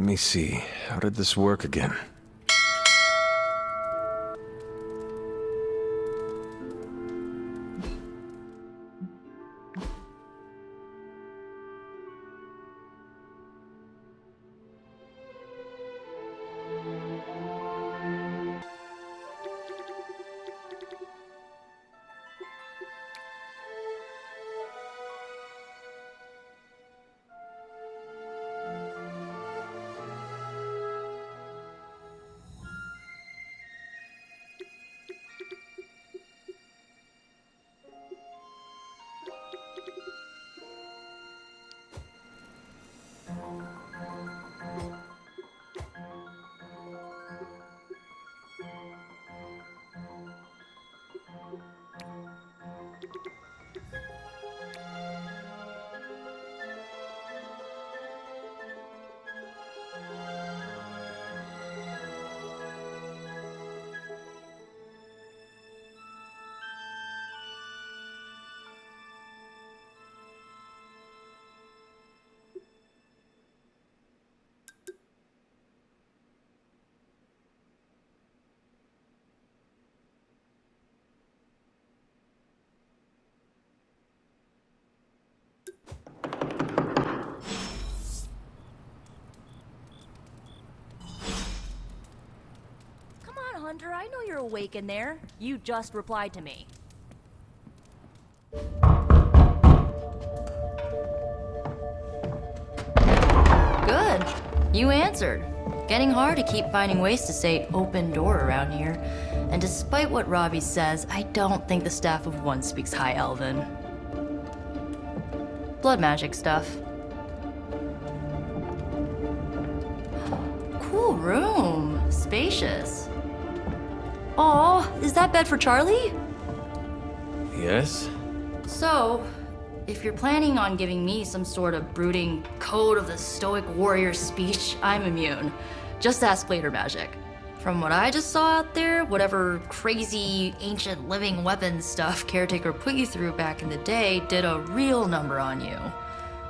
me see. How did this work again? Hunter, I know you're awake in there. You just replied to me. Good. You answered. Getting hard to keep finding ways to say open door around here. And despite what Robbie says, I don't think the staff of one speaks High Elven. Blood magic stuff. Cool room. Spacious. Aw, is that bed for Charlie? Yes? So, if you're planning on giving me some sort of brooding code of the stoic warrior speech, I'm immune. Just ask later, magic. From what I just saw out there, whatever crazy ancient living weapons stuff Caretaker put you through back in the day did a real number on you.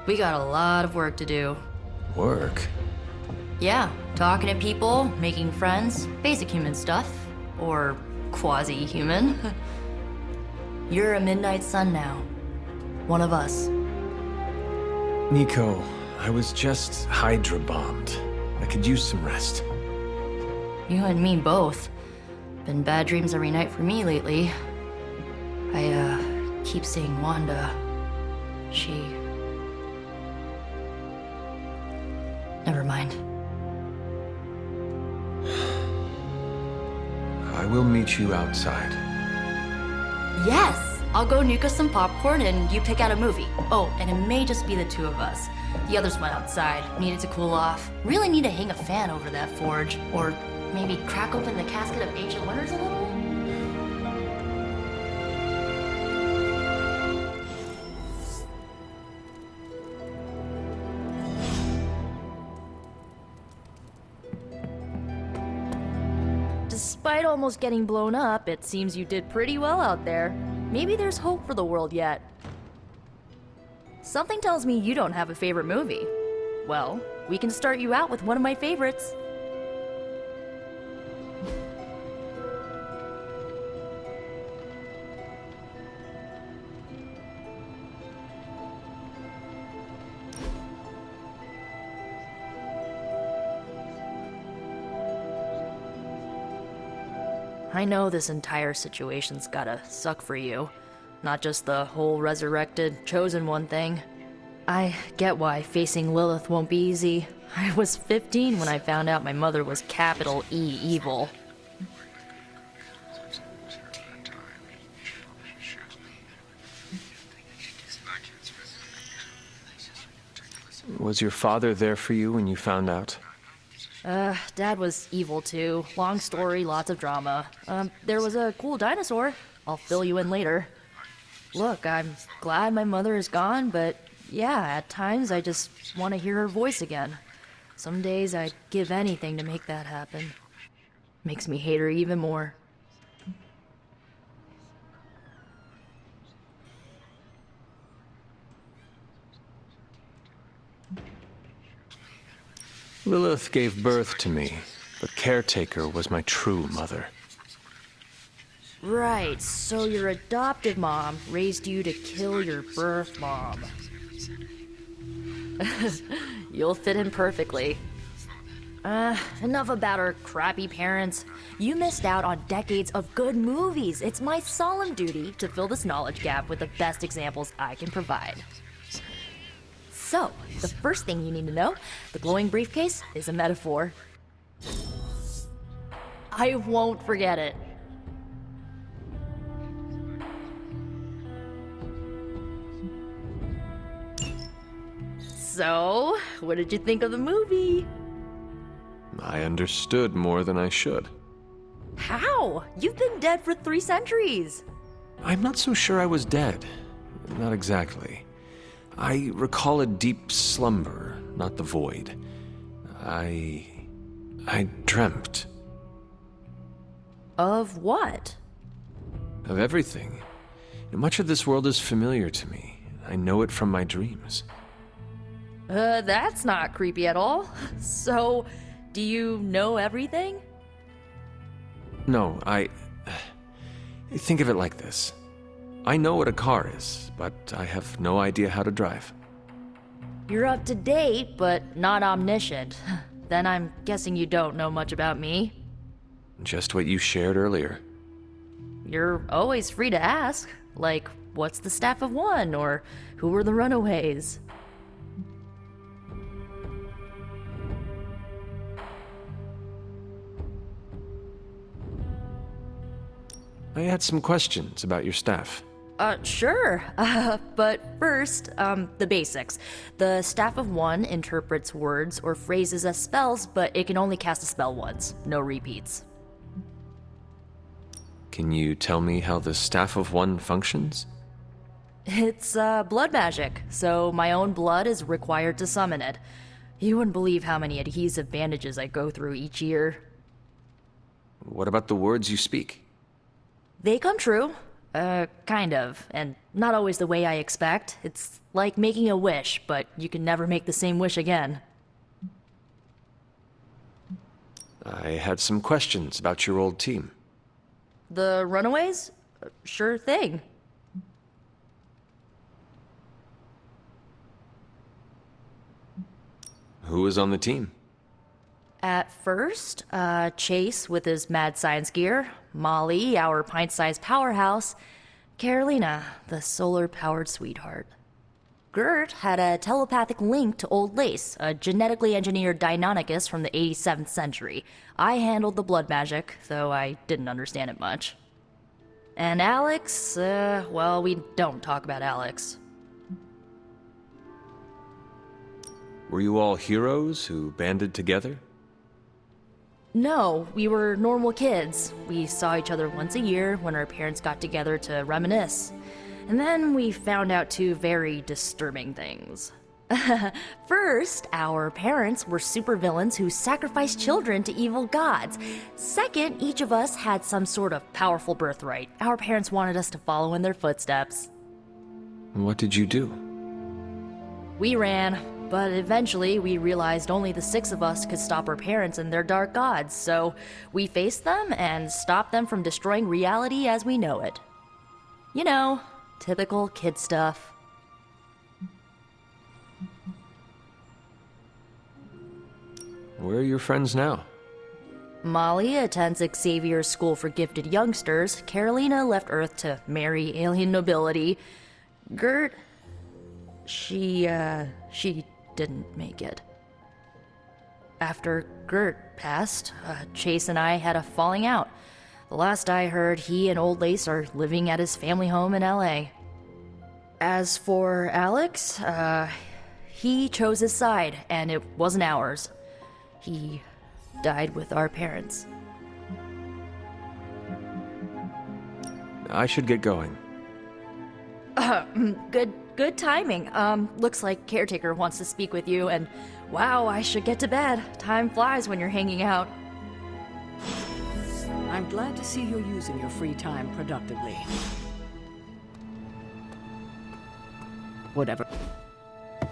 We got a lot of work to do. Work? Yeah, talking to people, making friends, basic human stuff. Or quasi-human. You're a midnight sun now. One of us. Nico, I was just Hydra bombed. I could use some rest. You and me both. Been bad dreams every night for me lately. I, keep seeing Wanda. She... Never mind. I will meet you outside. Yes! I'll go nuke us some popcorn and you pick out a movie. Oh, and it may just be the two of us. The others went outside, needed to cool off. Really need to hang a fan over that forge. Or maybe crack open the casket of ancient wonders a little? Despite almost getting blown up, it seems you did pretty well out there. Maybe there's hope for the world yet. Something tells me you don't have a favorite movie. Well, we can start you out with one of my favorites. I know this entire situation's gotta suck for you. Not just the whole resurrected, chosen one thing. I get why facing Lilith won't be easy. I was 15 when I found out my mother was capital E evil. Was your father there for you when you found out? Dad was evil too. Long story, lots of drama. There was a cool dinosaur. I'll fill you in later. Look, I'm glad my mother is gone, but yeah, at times I just want to hear her voice again. Some days I'd give anything to make that happen. Makes me hate her even more. Lilith gave birth to me, but Caretaker was my true mother. Right, so your adoptive mom raised you to kill your birth mom. You'll fit in perfectly. Enough about our crappy parents. You missed out on decades of good movies. It's my solemn duty to fill this knowledge gap with the best examples I can provide. So, the first thing you need to know, the glowing briefcase is a metaphor. I won't forget it. So, what did you think of the movie? I understood more than I should. How? You've been dead for 3 centuries. I'm not so sure I was dead. Not exactly. I recall a deep slumber, not the void. I dreamt. Of what? Of everything. Much of this world is familiar to me. I know it from my dreams. That's not creepy at all. So, do you know everything? No, think of it like this. I know what a car is, but I have no idea how to drive. You're up to date, but not omniscient. Then I'm guessing you don't know much about me. Just what you shared earlier. You're always free to ask. Like, what's the staff of one? Or who were the runaways? I had some questions about your staff. Sure. But first, the basics. The Staff of One interprets words or phrases as spells, but it can only cast a spell once. No repeats. Can you tell me how the Staff of One functions? It's, blood magic, so my own blood is required to summon it. You wouldn't believe how many adhesive bandages I go through each year. What about the words you speak? They come true. Kind of. And not always the way I expect. It's like making a wish, but you can never make the same wish again. I had some questions about your old team. The runaways? Sure thing. Who was on the team? At first, Chase with his mad science gear, Molly, our pint-sized powerhouse, Carolina, the solar-powered sweetheart. Gert had a telepathic link to Old Lace, a genetically engineered Deinonychus from the 87th century. I handled the blood magic, though I didn't understand it much. And Alex, well, we don't talk about Alex. Were you all heroes who banded together? No, we were normal kids. We saw each other once a year when our parents got together to reminisce. And then we found out 2 very disturbing things. First, our parents were supervillains who sacrificed children to evil gods. Second, each of us had some sort of powerful birthright. Our parents wanted us to follow in their footsteps. What did you do? We ran, but eventually we realized only the 6 of us could stop our parents and their dark gods, so we faced them and stopped them from destroying reality as we know it. You know, typical kid stuff. Where are your friends now? Molly attends Xavier's School for Gifted Youngsters. Carolina left Earth to marry alien nobility. Gert... She didn't make it. After Gert passed, Chase and I had a falling out. The last I heard, he and Old Lace are living at his family home in LA. As for Alex, he chose his side, and it wasn't ours. He died with our parents. I should get going. Good timing. Looks like Caretaker wants to speak with you, and wow, I should get to bed. Time flies when you're hanging out. I'm glad to see you're using your free time productively. Whatever.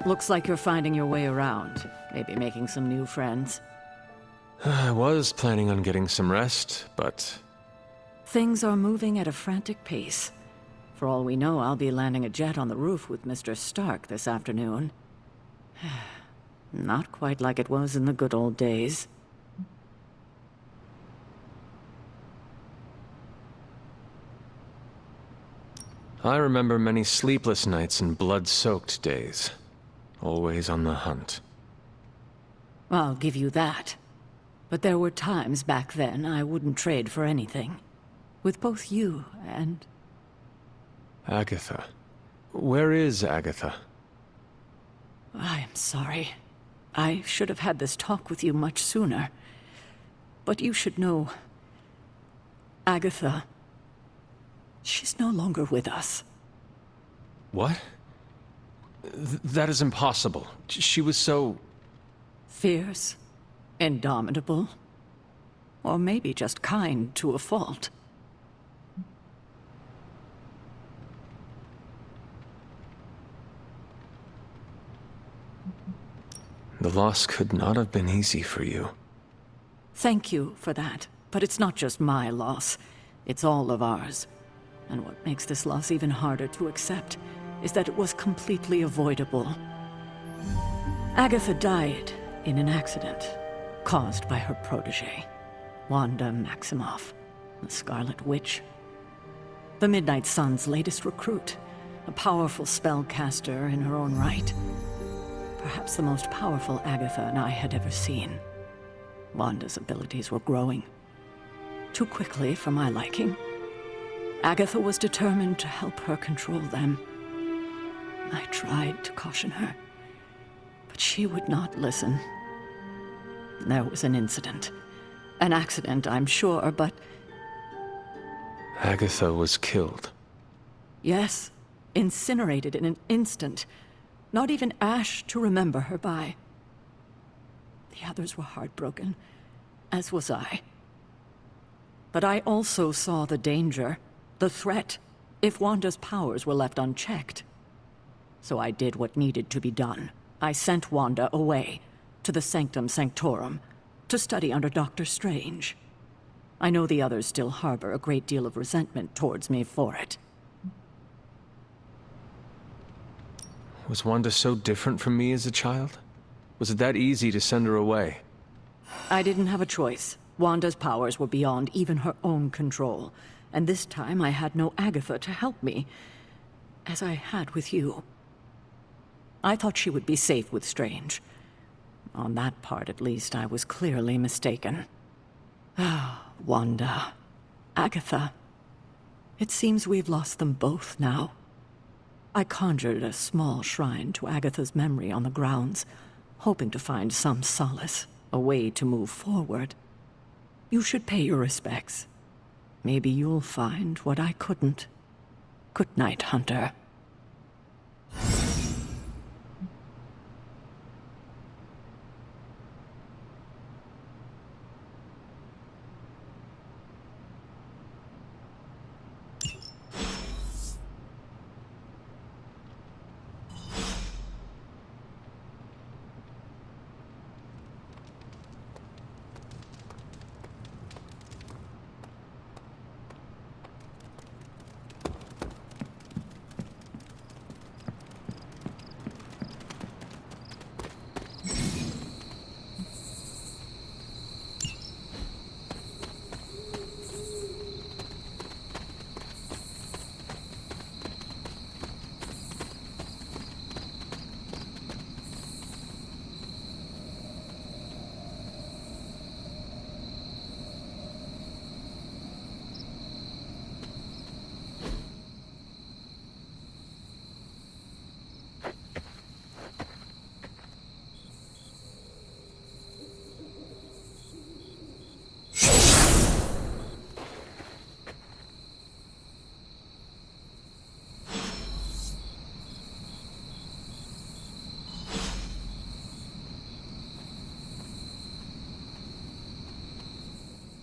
Looks like you're finding your way around. Maybe making some new friends. I was planning on getting some rest, but... Things are moving at a frantic pace. For all we know, I'll be landing a jet on the roof with Mr. Stark this afternoon. Not quite like it was in the good old days. I remember many sleepless nights and blood-soaked days. Always on the hunt. I'll give you that. But there were times back then I wouldn't trade for anything. With both you and... Agatha. Where is Agatha? I am sorry. I should have had this talk with you much sooner. But you should know... Agatha... She's no longer with us. What? That is impossible. She was so... Fierce, indomitable, or maybe just kind to a fault. The loss could not have been easy for you. Thank you for that, but it's not just my loss. It's all of ours. And what makes this loss even harder to accept is that it was completely avoidable. Agatha died in an accident caused by her protege, Wanda Maximoff, the Scarlet Witch. The Midnight Sun's latest recruit, a powerful spellcaster in her own right. Perhaps the most powerful Agatha and I had ever seen. Wanda's abilities were growing. Too quickly for my liking. Agatha was determined to help her control them. I tried to caution her, but she would not listen. There was an incident. An accident, I'm sure, but... Agatha was killed. Yes, incinerated in an instant. Not even ash to remember her by. The others were heartbroken, as was I. But I also saw the danger, the threat, if Wanda's powers were left unchecked. So I did what needed to be done. I sent Wanda away, to the Sanctum Sanctorum, to study under Doctor Strange. I know the others still harbor a great deal of resentment towards me for it. Was Wanda so different from me as a child? Was it that easy to send her away? I didn't have a choice. Wanda's powers were beyond even her own control. And this time I had no Agatha to help me, as I had with you. I thought she would be safe with Strange. On that part, at least, I was clearly mistaken. Ah, Wanda. Agatha. It seems we've lost them both now. I conjured a small shrine to Agatha's memory on the grounds, hoping to find some solace, a way to move forward. You should pay your respects. Maybe you'll find what I couldn't. Good night, Hunter.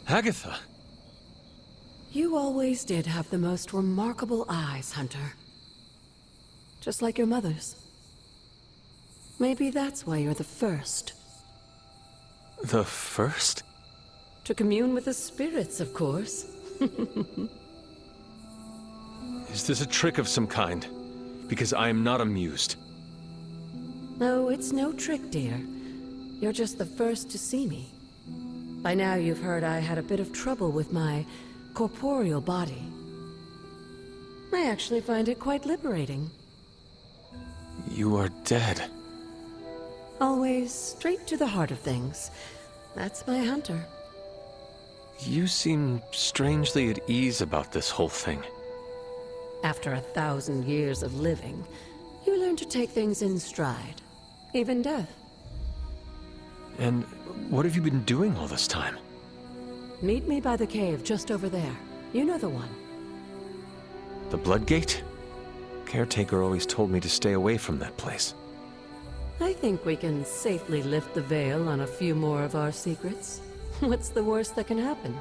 Agatha! You always did have the most remarkable eyes, Hunter. Just like your mother's. Maybe that's why you're the first. The first? To commune with the spirits, of course. Is this a trick of some kind? Because I am not amused. No, it's no trick, dear. You're just the first to see me. By now you've heard I had a bit of trouble with my corporeal body. I actually find it quite liberating. You are dead. Always straight to the heart of things. That's my hunter. You seem strangely at ease about this whole thing. After 1,000 years of living, you learn to take things in stride. Even death. And what have you been doing all this time? Meet me by the cave just over there. You know the one. The Blood Gate? Caretaker always told me to stay away from that place. I think we can safely lift the veil on a few more of our secrets. What's the worst that can happen?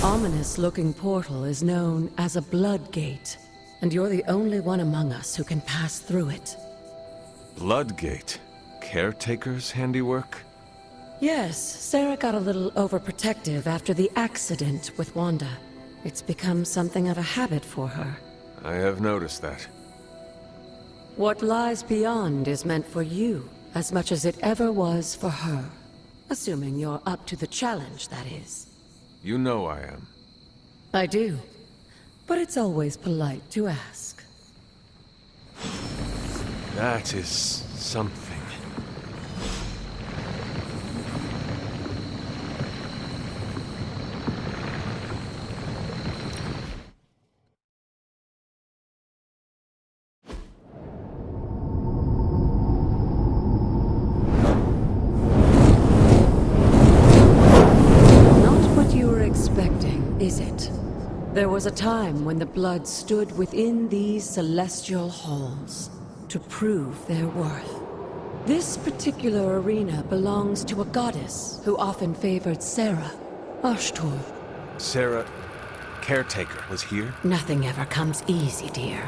Ominous-looking portal is known as a Blood Gate, and you're the only one among us who can pass through it. Blood Gate? Caretaker's handiwork? Yes, Sarah got a little overprotective after the accident with Wanda. It's become something of a habit for her. I have noticed that. What lies beyond is meant for you, as much as it ever was for her. Assuming you're up to the challenge, that is. You know I am. I do. But it's always polite to ask. That is something. Is it? There was a time when the blood stood within these celestial halls to prove their worth. This particular arena belongs to a goddess who often favored Sarah, Ashtur. Sarah, Caretaker, was here? Nothing ever comes easy, dear.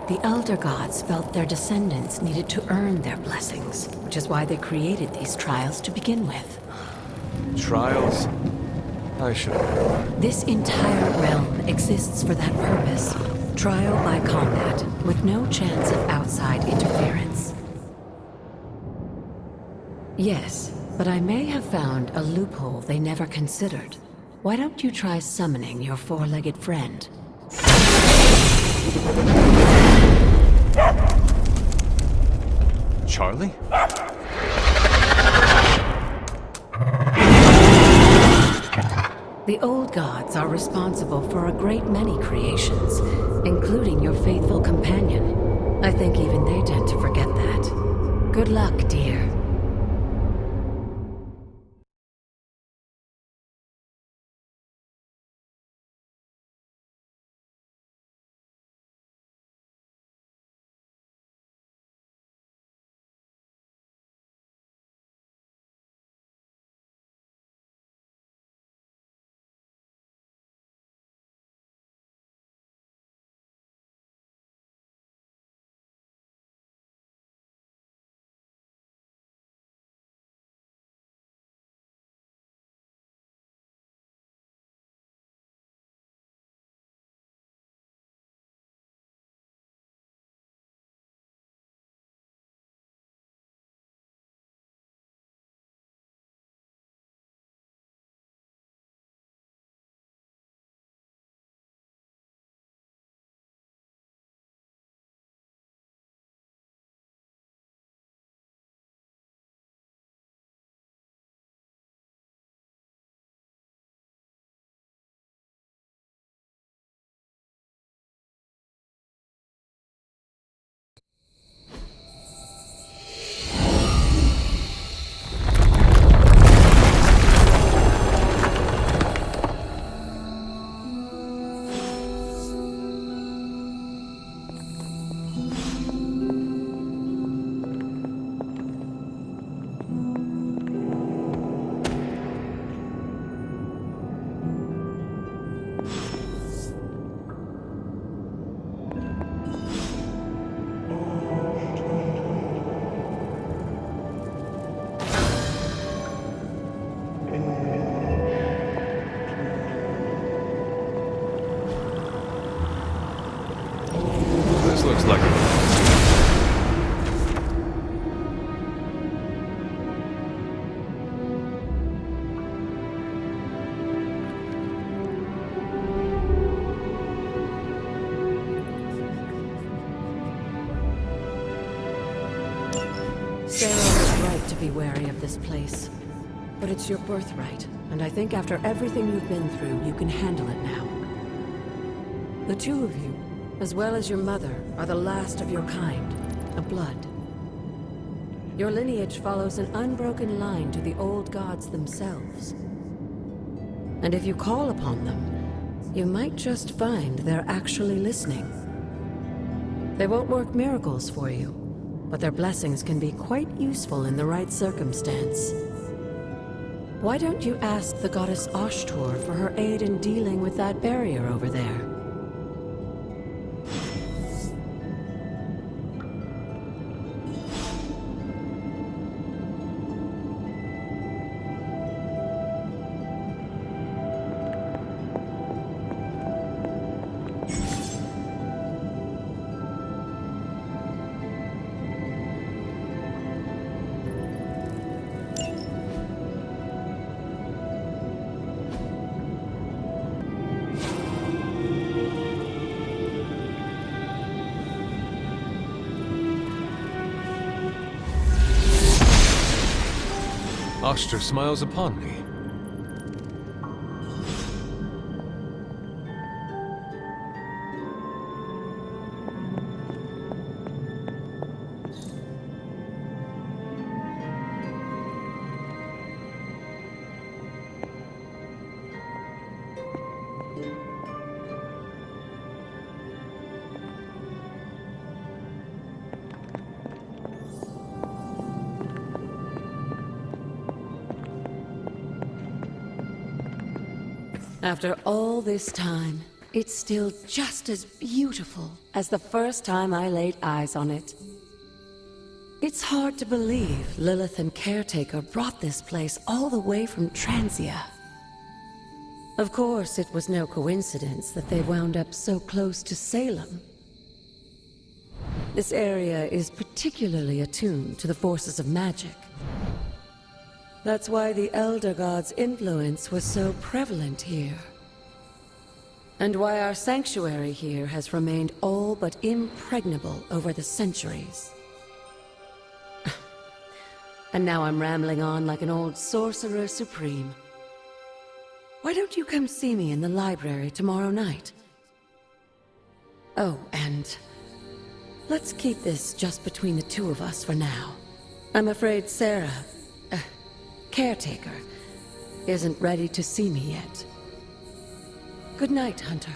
The Elder Gods felt their descendants needed to earn their blessings, which is why they created these trials to begin with. Trials? I should have known. This entire realm exists for that purpose. Trial by combat, with no chance of outside interference. Yes, but I may have found a loophole they never considered. Why don't you try summoning your four-legged friend? Charlie? The old gods are responsible for a great many creations, including your faithful companion. I think even they tend to forget that. Good luck, dear. looks like it. Sarah was right to be wary of this place. But it's your birthright, and I think after everything you've been through, you can handle it now. The two of you, as well as your mother, are the last of your kind, a blood. Your lineage follows an unbroken line to the old gods themselves. And if you call upon them, you might just find they're actually listening. They won't work miracles for you, but their blessings can be quite useful in the right circumstance. Why don't you ask the goddess Ashtur for her aid in dealing with that barrier over there? Ashtur smiles upon me. After all this time, it's still just as beautiful as the first time I laid eyes on it. It's hard to believe Lilith and Caretaker brought this place all the way from Transia. Of course, it was no coincidence that they wound up so close to Salem. This area is particularly attuned to the forces of magic. That's why the Elder God's influence was so prevalent here. And why our sanctuary here has remained all but impregnable over the centuries. And now I'm rambling on like an old sorcerer supreme. Why don't you come see me in the library tomorrow night? Oh, and let's keep this just between the two of us for now. I'm afraid Sarah, Caretaker, isn't ready to see me yet. Good night, Hunter.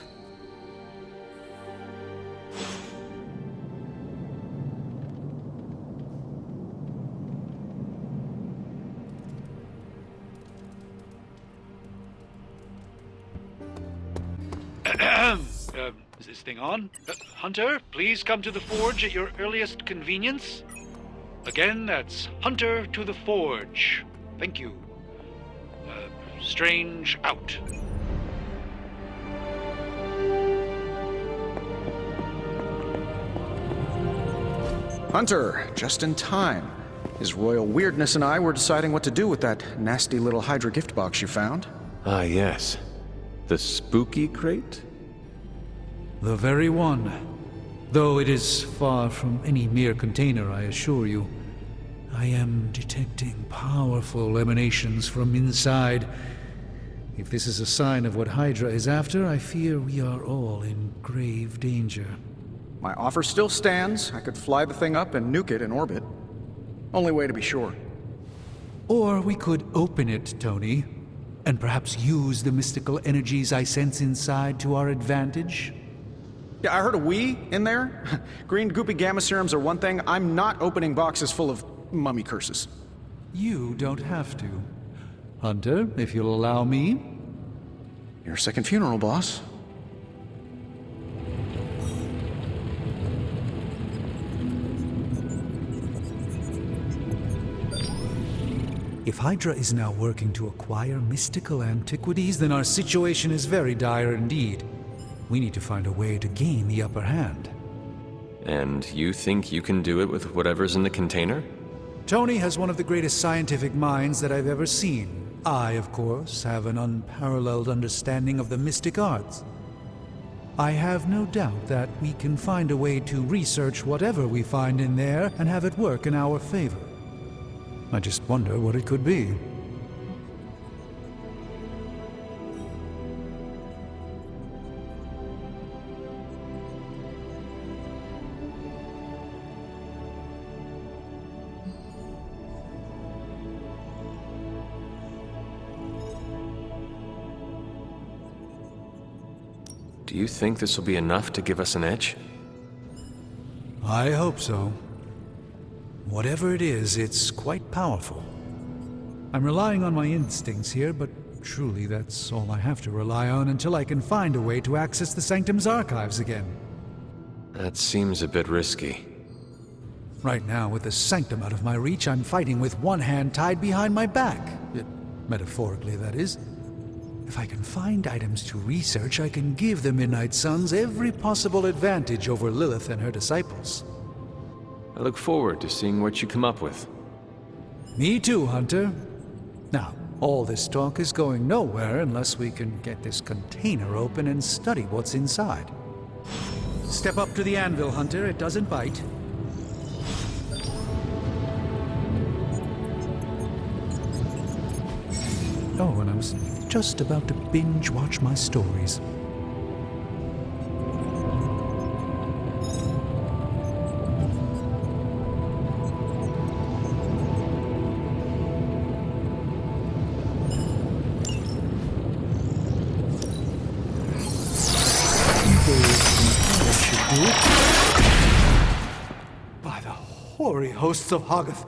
Is this thing on? Hunter, please come to the forge at your earliest convenience. Again, that's Hunter to the forge. Thank you. Strange out. Hunter, just in time. His royal weirdness and I were deciding what to do with that nasty little Hydra gift box you found. Ah, yes. The spooky crate? The very one. Though it is far from any mere container, I assure you. I am detecting powerful emanations from inside. If this is a sign of what Hydra is after, I fear we are all in grave danger. My offer still stands. I could fly the thing up and nuke it in orbit. Only way to be sure. Or we could open it, Tony, and perhaps use the mystical energies I sense inside to our advantage. Yeah, I heard a we in there. Green goopy gamma serums are one thing. I'm not opening boxes full of mummy curses. You don't have to. Hunter, if you'll allow me. Your second funeral, boss. If Hydra is now working to acquire mystical antiquities, then our situation is very dire indeed. We need to find a way to gain the upper hand. And you think you can do it with whatever's in the container? Tony has one of the greatest scientific minds that I've ever seen. I, of course, have an unparalleled understanding of the mystic arts. I have no doubt that we can find a way to research whatever we find in there and have it work in our favor. I just wonder what it could be. Do you think this will be enough to give us an edge? I hope so. Whatever it is, it's quite powerful. I'm relying on my instincts here, but truly that's all I have to rely on until I can find a way to access the Sanctum's archives again. That seems a bit risky. Right now, with the Sanctum out of my reach, I'm fighting with one hand tied behind my back. Metaphorically, that is. If I can find items to research, I can give the Midnight Suns every possible advantage over Lilith and her disciples. I look forward to seeing what you come up with. Me too, Hunter. Now, all this talk is going nowhere unless we can get this container open and study what's inside. Step up to the anvil, Hunter. It doesn't bite. Oh, and I was just about to binge-watch my stories. By the hoary hosts of Hoggoth,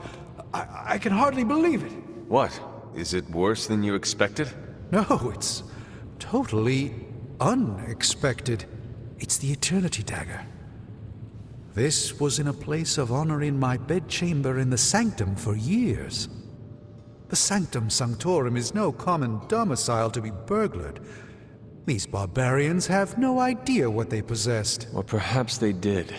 I can hardly believe it. What? Is it worse than you expected? No, it's totally unexpected. It's the Eternity Dagger. This was in a place of honor in my bedchamber in the Sanctum for years. The Sanctum Sanctorum is no common domicile to be burglared. These barbarians have no idea what they possessed. Or perhaps they did.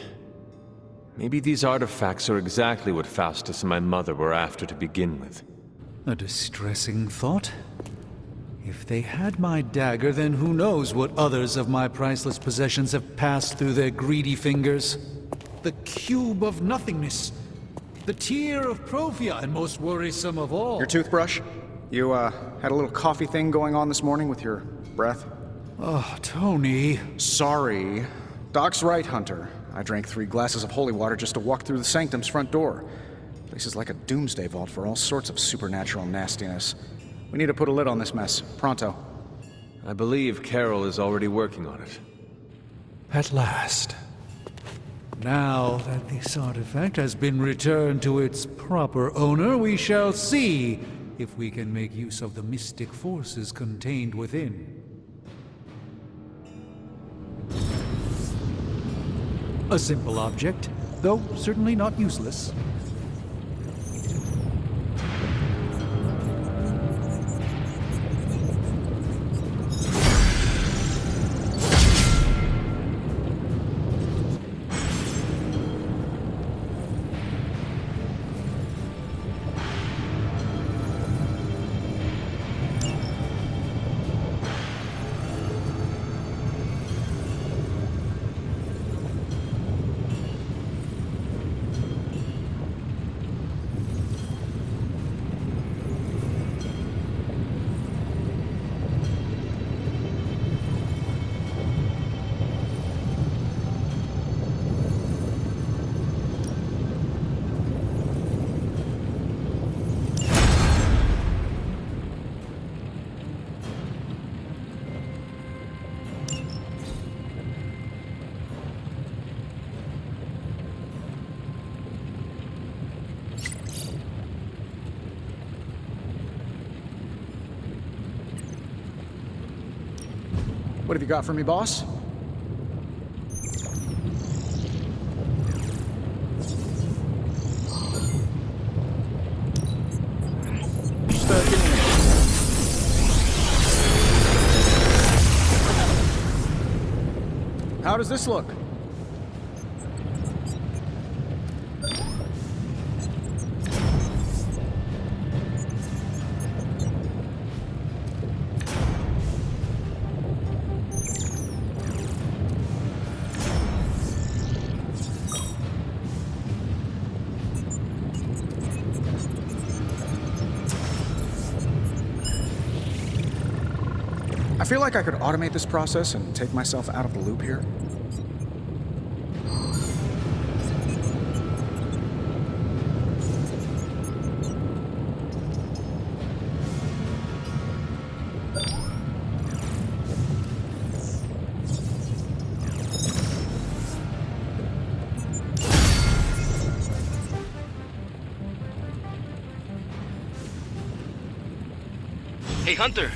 Maybe these artifacts are exactly what Faustus and my mother were after to begin with. A distressing thought. If they had my dagger, then who knows what others of my priceless possessions have passed through their greedy fingers. The cube of nothingness. The tear of Profia, and most worrisome of all. Your toothbrush? You, had a little coffee thing going on this morning with your breath? Oh, Tony. Sorry. Doc's right, Hunter. I drank 3 glasses of holy water just to walk through the Sanctum's front door. Place is like a doomsday vault for all sorts of supernatural nastiness. We need to put a lid on this mess. Pronto. I believe Carol is already working on it. At last. Now that this artifact has been returned to its proper owner, we shall see if we can make use of the mystic forces contained within. A simple object, though certainly not useless. What have you got for me, boss? Start getting it. How does this look? I feel like I could automate this process and take myself out of the loop here. Hey, Hunter.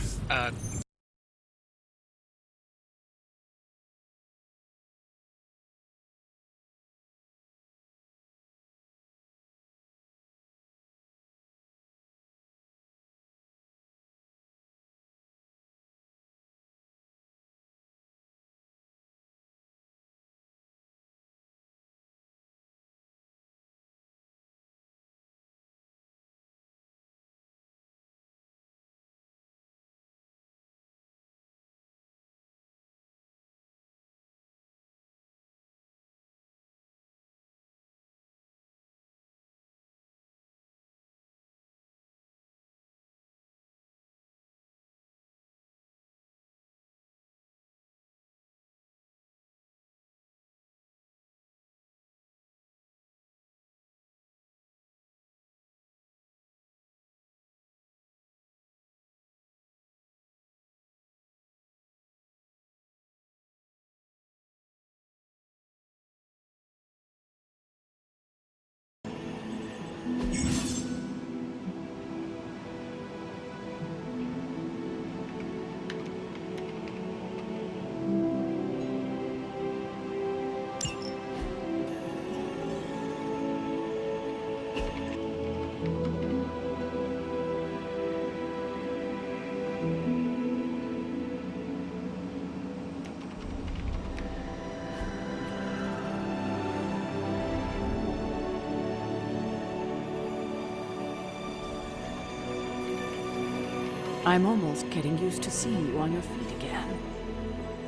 I'm almost getting used to seeing you on your feet again.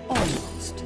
Almost.